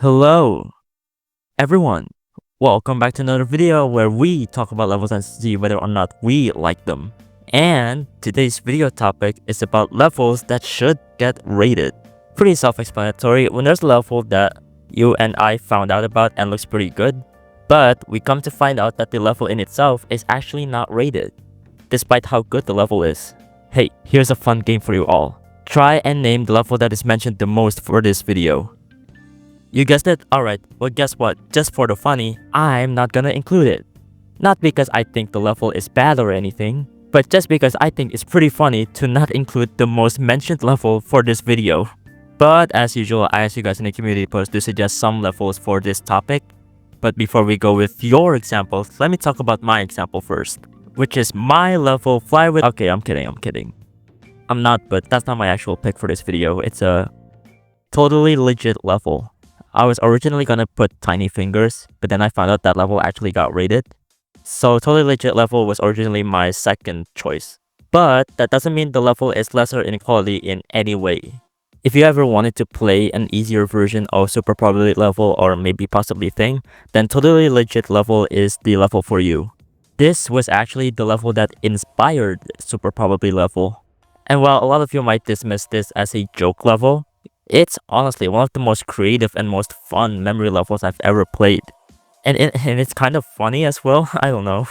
Hello, everyone. Welcome back to another video where we talk about levels and see whether or not we like them. And today's video topic is about levels that should get rated. Pretty self-explanatory when there's a level that you and I found out about and looks pretty good, but we come to find out that the level in itself is actually not rated, despite how good the level is. Hey, here's a fun game for you all. Try and name the level that is mentioned the most for this video. You guessed it? Alright, well guess what? Just for the funny, I'm not gonna include it. Not because I think the level is bad or anything, but just because I think it's pretty funny to not include the most mentioned level for this video. But as usual, I asked you guys in the community post to suggest some levels for this topic. But before we go with your examples, let me talk about my example first, which is my level Fly With... Okay, I'm kidding. I'm not, but that's not my actual pick for this video. It's a totally legit level. I was originally gonna put Tiny Fingers, but then I found out that level actually got rated. So Totally Legit level was originally my second choice. But that doesn't mean the level is lesser in quality in any way. If you ever wanted to play an easier version of Super Probability level or maybe possibly Thing, then Totally Legit level is the level for you. This was actually the level that inspired Super Probability level. And while a lot of you might dismiss this as a joke level, it's honestly one of the most creative and most fun memory levels I've ever played. And it's kind of funny as well, I don't know.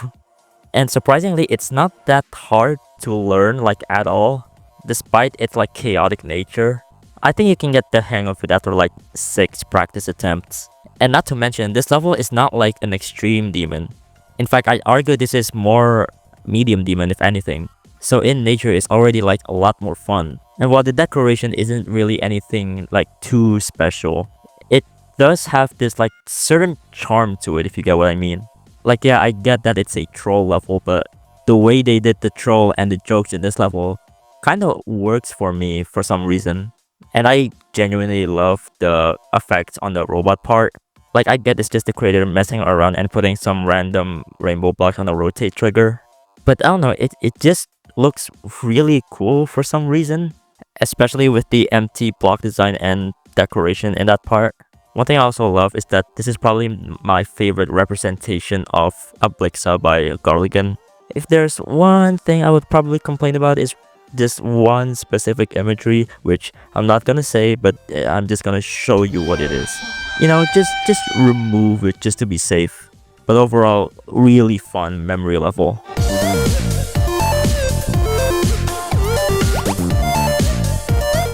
And surprisingly, it's not that hard to learn like at all, despite its like chaotic nature. I think you can get the hang of it after like 6 practice attempts. And not to mention, this level is not like an extreme demon. In fact, I'd argue this is more medium demon if anything. So in nature, it's already like a lot more fun. And while the decoration isn't really anything like too special, it does have this like certain charm to it, if you get what I mean. Like yeah, I get that it's a troll level, but the way they did the troll and the jokes in this level kind of works for me for some reason. And I genuinely love the effects on the robot part. Like I get it's just the creator messing around and putting some random rainbow blocks on the rotate trigger. But I don't know, it just looks really cool for some reason, especially with the empty block design and decoration in that part. One thing I also love is that this is probably my favorite representation of Ablixa by Garligan. If there's one thing I would probably complain about is this one specific imagery, which I'm not gonna say, but I'm just gonna show you what it is. You know, just remove it just to be safe. But overall, really fun memory level.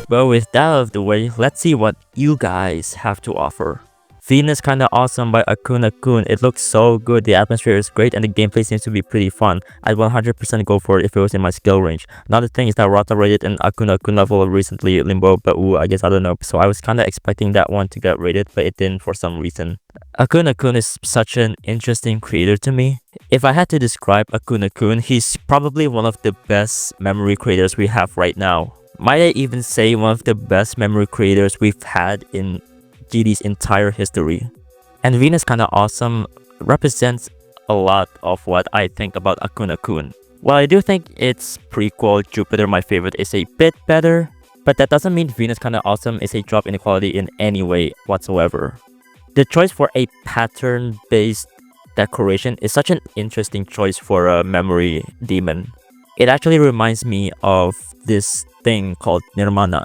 But with that out of the way, let's see what you guys have to offer. Venus Kinda Awesome by Akuna-kun. It looks so good, the atmosphere is great, and the gameplay seems to be pretty fun. I'd 100% go for it if it was in my skill range. Another thing is that Rata rated an Akuna-kun level recently, Limbo, but I guess I don't know. So I was kinda expecting that one to get rated, but it didn't for some reason. Akuna-kun is such an interesting creator to me. If I had to describe Akuna-kun, he's probably one of the best memory creators we have right now. Might I even say one of the best memory creators we've had in GD's entire history. And Venus Kinda Awesome represents a lot of what I think about Akuna-kun. While I do think its prequel, Jupiter My Favorite, is a bit better, but that doesn't mean Venus Kinda Awesome is a drop in quality in any way whatsoever. The choice for a pattern-based decoration is such an interesting choice for a memory demon. It actually reminds me of this thing called Nirmana.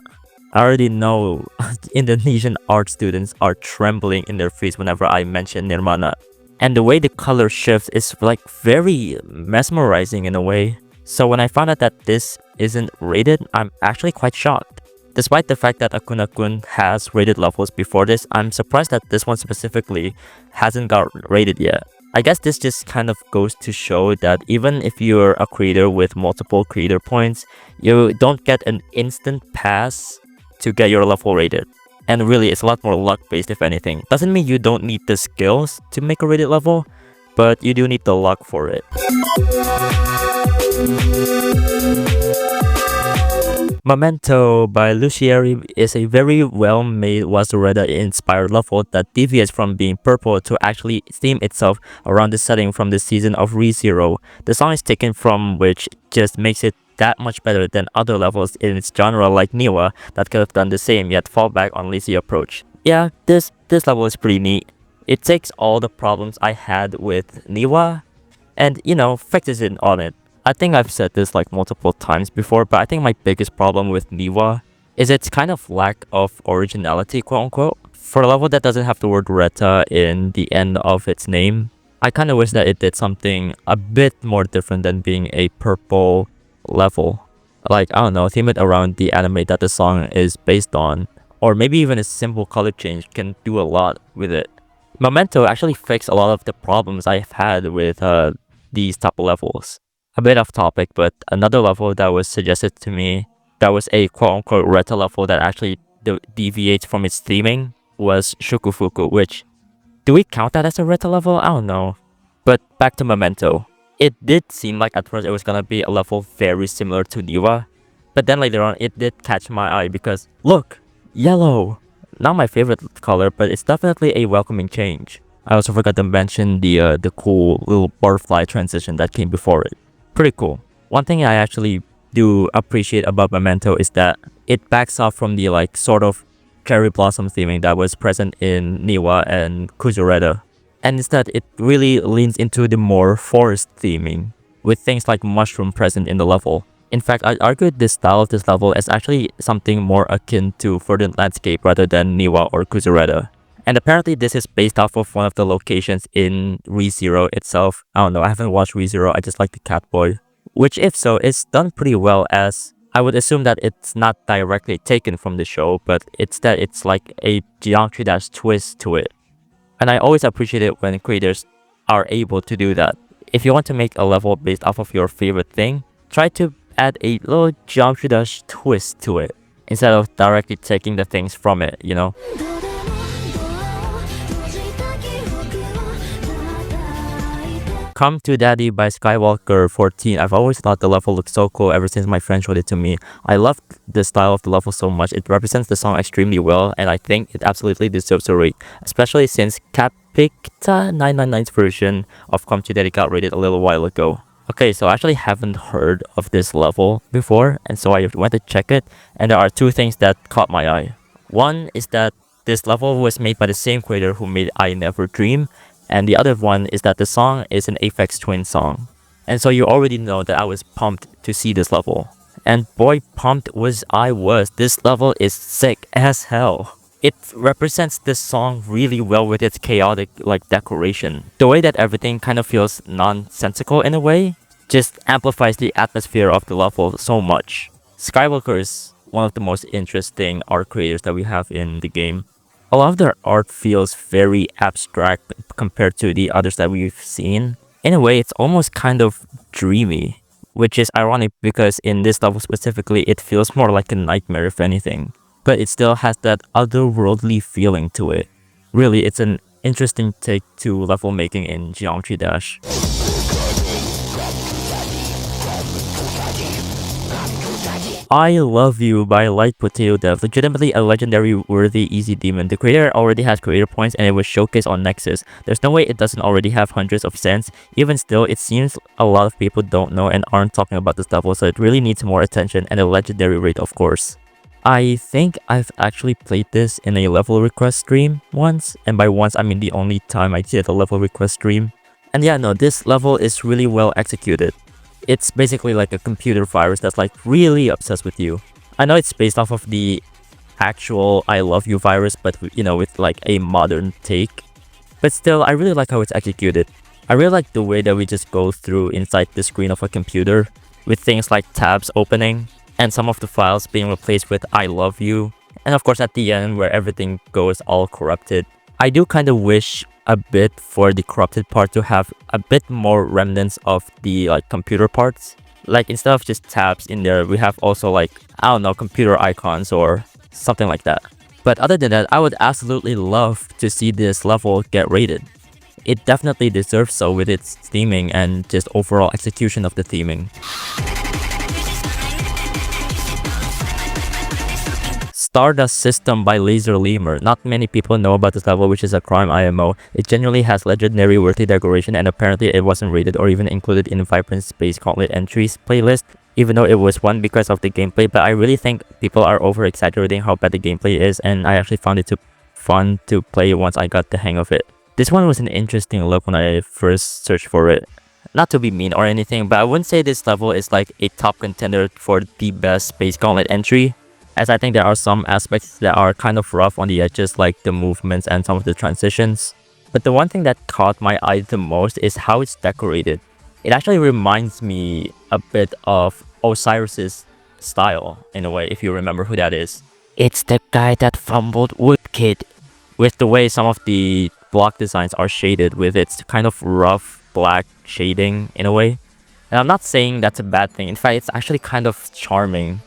I already know Indonesian art students are trembling in their face whenever I mention Nirmana. And the way the color shifts is like very mesmerizing in a way. So when I found out that this isn't rated, I'm actually quite shocked. Despite the fact that Akuna-kun has rated levels before this, I'm surprised that this one specifically hasn't got rated yet. I guess this just kind of goes to show that even if you're a creator with multiple creator points, you don't get an instant pass to get your level rated. And really, it's a lot more luck based if anything. Doesn't mean you don't need the skills to make a rated level, but you do need the luck for it. Momento by Lucieri is a very well-made Wazureda-inspired level that deviates from being purple to actually theme itself around the setting from the season of ReZero. The song is taken from which just makes it that much better than other levels in its genre like Niwa that could have done the same yet fall back on lazy approach. Yeah, this level is pretty neat. It takes all the problems I had with Niwa and, fixes it on it. I think I've said this like multiple times before, but I think my biggest problem with Niwa is its kind of lack of originality, quote unquote. For a level that doesn't have the word Reta in the end of its name, I kind of wish that it did something a bit more different than being a purple level. Like, I don't know, theme it around the anime that the song is based on, or maybe even a simple color change can do a lot with it. Momento actually fixed a lot of the problems I've had with these type of levels. A bit off topic, but another level that was suggested to me that was a quote-unquote Reta level that actually deviates from its theming was Shukufuku, which, do we count that as a Reta level? I don't know. But back to Memento. It did seem like at first it was gonna be a level very similar to Niwa, but then later on it did catch my eye because, look! Yellow! Not my favorite color, but it's definitely a welcoming change. I also forgot to mention the cool little butterfly transition that came before it. Pretty cool. One thing I actually do appreciate about Memento is that it backs off from the like sort of cherry blossom theming that was present in Niwa and Kuzureta. And instead, it really leans into the more forest theming, with things like mushroom present in the level. In fact, I'd argue this style of this level is actually something more akin to Verdant Landscape rather than Niwa or Kuzureta. And apparently this is based off of one of the locations in ReZero itself. I don't know, I haven't watched ReZero, I just like the Catboy. Which, if so, is done pretty well, as I would assume that it's not directly taken from the show, but it's that it's like a geometry dash twist to it. And I always appreciate it when creators are able to do that. If you want to make a level based off of your favorite thing, try to add a little geometry dash twist to it, instead of directly taking the things from it, you know? Come to Daddy by Skywalker 14. I've always thought the level looked so cool ever since my friend showed it to me. I loved the style of the level so much. It represents the song extremely well, and I think it absolutely deserves a rate, especially since Capicta 999's version of Come to Daddy got rated a little while ago. Okay, so I actually haven't heard of this level before, and so I went to check it, and there are two things that caught my eye. One is that this level was made by the same creator who made I Never Dream, and the other one is that the song is an Aphex Twin song. And so you already know that I was pumped to see this level. And boy, pumped I was. This level is sick as hell. It represents this song really well with its chaotic decoration. The way that everything kind of feels nonsensical in a way just amplifies the atmosphere of the level so much. Skywalker is one of the most interesting art creators that we have in the game. A lot of their art feels very abstract compared to the others that we've seen. In a way, it's almost kind of dreamy, which is ironic because in this level specifically, it feels more like a nightmare if anything. But it still has that otherworldly feeling to it. Really, it's an interesting take to level making in Geometry Dash. I Love You by Light Potato Dev, legitimately a legendary worthy easy demon. The creator already has creator points and it was showcased on Nexus. There's no way it doesn't already have hundreds of cents. Even still, it seems a lot of people don't know and aren't talking about this level, so it really needs more attention and a legendary rate, of course. I think I've actually played this in a level request stream once, and by once I mean the only time I did a level request stream. And yeah, no, this level is really well executed. It's basically like a computer virus that's like really obsessed with you. I know it's based off of the actual I Love You virus, but with like a modern take. But still, I really like how it's executed. I really like the way that we just go through inside the screen of a computer with things like tabs opening and some of the files being replaced with I Love You. And of course at the end where everything goes all corrupted. I do kind of wish a bit for the corrupted part to have a bit more remnants of the computer parts. Like instead of just tabs in there, we have also I don't know, computer icons or something like that. But other than that, I would absolutely love to see this level get rated. It definitely deserves so with its theming and just overall execution of the theming. Stardust System by Laser Lemur. Not many people know about this level, which is a crime IMO. It genuinely has legendary worthy decoration, and apparently it wasn't rated or even included in Vibrant Space Gauntlet entries playlist, even though it was one because of the gameplay. But I really think people are over exaggerating how bad the gameplay is, and I actually found it to fun to play once I got the hang of it. This one was an interesting look when I first searched for it. Not to be mean or anything, but I wouldn't say this level is like a top contender for the best Space Gauntlet entry, as I think there are some aspects that are kind of rough on the edges, like the movements and some of the transitions. But the one thing that caught my eye the most is how it's decorated. It actually reminds me a bit of Osiris's style, in a way, if you remember who that is. It's the guy that fumbled Woodkid, with the way some of the block designs are shaded with its kind of rough black shading in a way. And I'm not saying that's a bad thing. In fact, it's actually kind of charming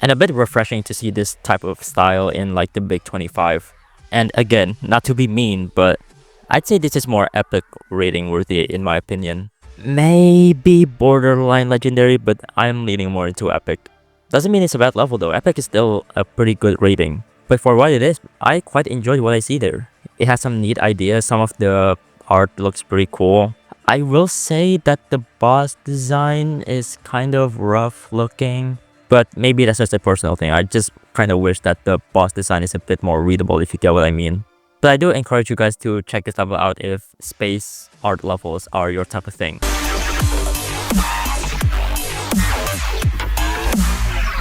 and a bit refreshing to see this type of style in like the big 25. And again, not to be mean, but I'd say this is more epic rating worthy in my opinion. Maybe borderline legendary, but I'm leaning more into epic. Doesn't mean it's a bad level though. Epic is still a pretty good rating. But for what it is, I quite enjoyed what I see there. It has some neat ideas. Some of the art looks pretty cool. I will say that the boss design is kind of rough looking, but maybe that's just a personal thing. I just kind of wish that the boss design is a bit more readable, if you get what I mean. But I do encourage you guys to check this level out if space art levels are your type of thing.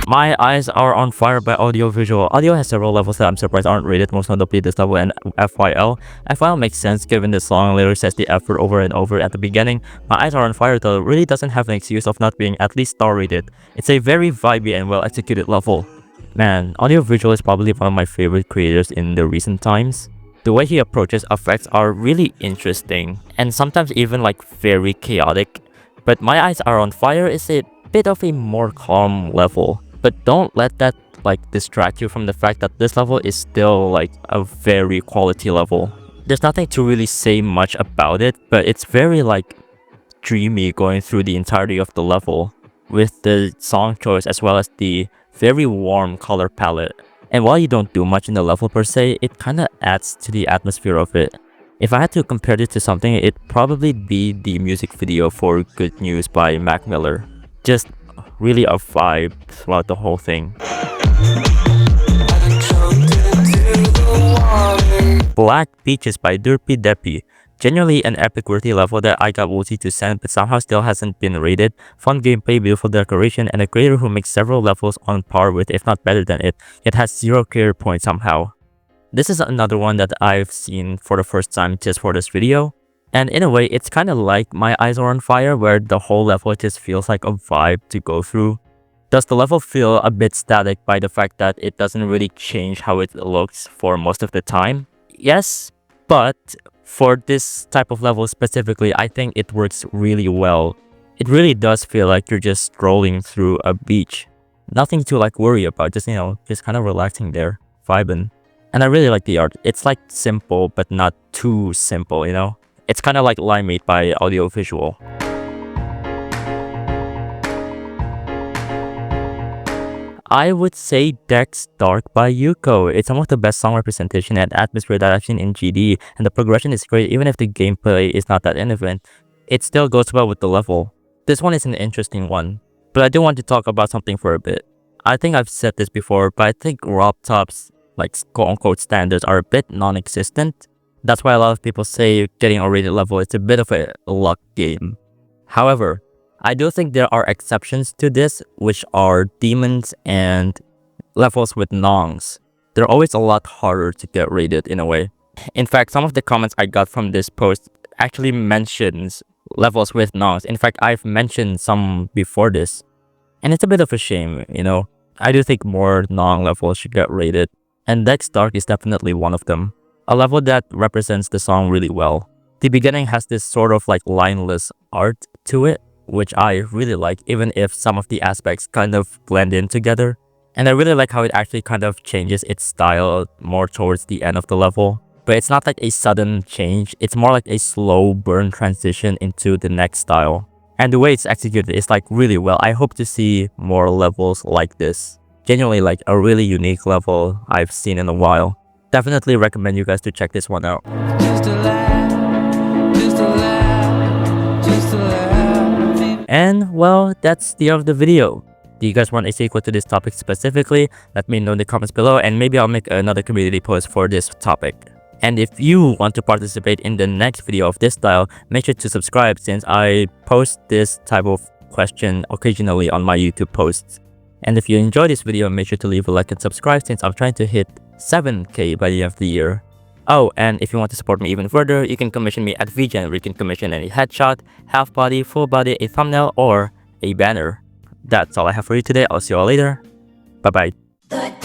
My Eyes Are on Fire by Audiovisual. Audio has several levels that I'm surprised aren't rated, most notably this level and FYL. FYL makes sense given the song literally says the F word over and over at the beginning. My Eyes Are on Fire though really doesn't have an excuse of not being at least star rated. It's a very vibey and well executed level. Man, Audiovisual is probably one of my favorite creators in the recent times. The way he approaches effects are really interesting and sometimes even like very chaotic. But My Eyes Are on Fire is a bit of a more calm level. But don't let that like distract you from the fact that this level is still like a very quality level. There's nothing to really say much about it, but it's very like dreamy going through the entirety of the level with the song choice as well as the very warm color palette. And while you don't do much in the level per se, it kind of adds to the atmosphere of it. If I had to compare this to something, it'd probably be the music video for Good News by Mac Miller. Just really a vibe throughout the whole thing. Black Beaches by Derpy Deppy. Genuinely an epic worthy level that I got woozy to send but somehow still hasn't been rated. Fun gameplay, beautiful decoration, and a creator who makes several levels on par with if not better than it, yet has 0 career points somehow. This is another one that I've seen for the first time just for this video. And in a way, it's kind of like My Eyes Are on Fire, where the whole level just feels like a vibe to go through. Does the level feel a bit static by the fact that it doesn't really change how it looks for most of the time? Yes, but for this type of level specifically, I think it works really well. It really does feel like you're just strolling through a beach. Nothing to like worry about, just just kind of relaxing there, vibing. And I really like the art. It's like simple, but not too simple, It's kind of like Lawlbit by Audiovisual. I would say Dex Dark by Yuko. It's some of the best song representation and atmosphere that I've seen in GD, and the progression is great even if the gameplay is not that innovative. It still goes well with the level. This one is an interesting one, but I do want to talk about something for a bit. I think I've said this before, but I think RobTop's like quote-unquote standards are a bit non-existent. That's why a lot of people say getting a rated level is a bit of a luck game. However, I do think there are exceptions to this, which are demons and levels with nongs. They're always a lot harder to get rated in a way. In fact, some of the comments I got from this post actually mentions levels with nongs. In fact, I've mentioned some before this. And it's a bit of a shame, I do think more nong levels should get rated. And Dex Dark is definitely one of them. A level that represents the song really well. The beginning has this sort of like lineless art to it, which I really like, even if some of the aspects kind of blend in together. And I really like how it actually kind of changes its style more towards the end of the level. But it's not like a sudden change, it's more like a slow burn transition into the next style. And the way it's executed is like really well. I hope to see more levels like this. Genuinely like a really unique level I've seen in a while. Definitely recommend you guys to check this one out. And well, that's the end of the video. Do you guys want a sequel to this topic specifically? Let me know in the comments below, and maybe I'll make another community post for this topic. And if you want to participate in the next video of this style, make sure to subscribe since I post this type of question occasionally on my YouTube posts. And if you enjoyed this video, make sure to leave a like and subscribe since I'm trying to hit 7K by the end of the year. Oh, and if you want to support me even further, you can commission me at VGen, where you can commission any headshot, half body, full body, a thumbnail, or a banner. That's all I have for you today. I'll see you all later. Bye bye.